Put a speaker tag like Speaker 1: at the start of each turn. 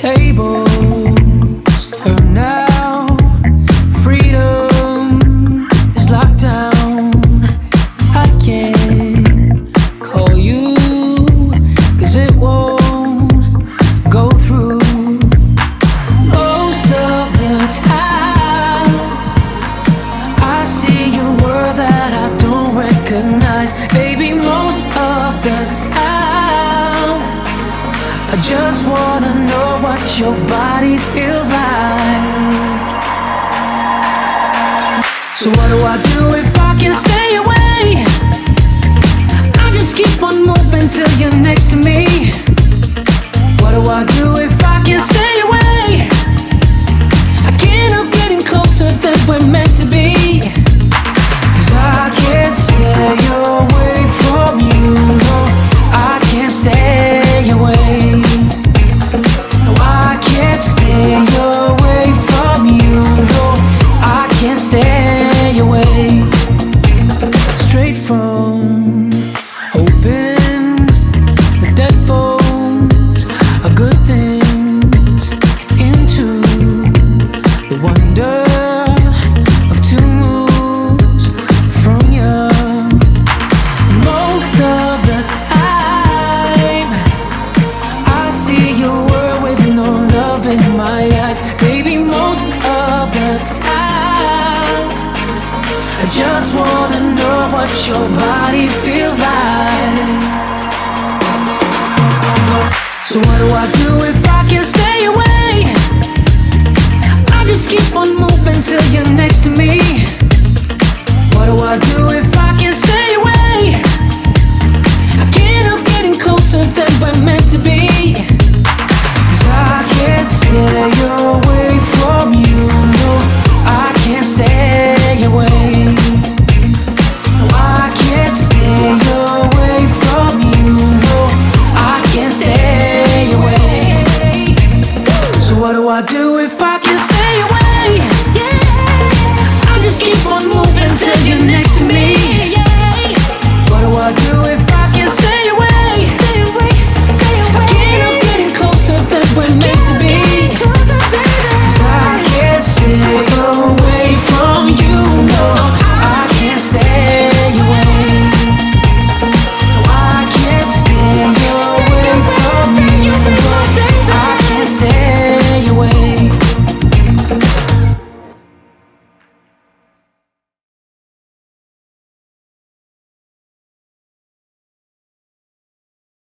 Speaker 1: tables turn now. Freedom is locked down. I can't call you, 'cause it won't go through. Most of the time I see your world that I don't recognize. Baby, most of the time I just wanna know what your body feels like. So what do I do if I can't stay away? I just keep on moving till you're next to me. What do I do if I can't stay away? I can't help getting closer than we're meant to be. 'Cause I can't stay away from you. No, I can't stay away. No, I can't stay away from you. No, I can't stay away. Straight from open the dead phones of good things into the wonder of two moves from you. Most of the time I see your world with no love in my eyes. Baby, most of the time I just wanna know what your body feels like. So what do I do if I can't stay away? I just keep on moving till you're next to me. What do I do if I can't stay away? I can't help getting closer than we're meant to be. 'Cause I can't stay away from you. No, I can't stay away. No, I can't stay away from you. No, I can't stay away. So what do I do if I can't stay away? Yeah, I just keep on moving till you're next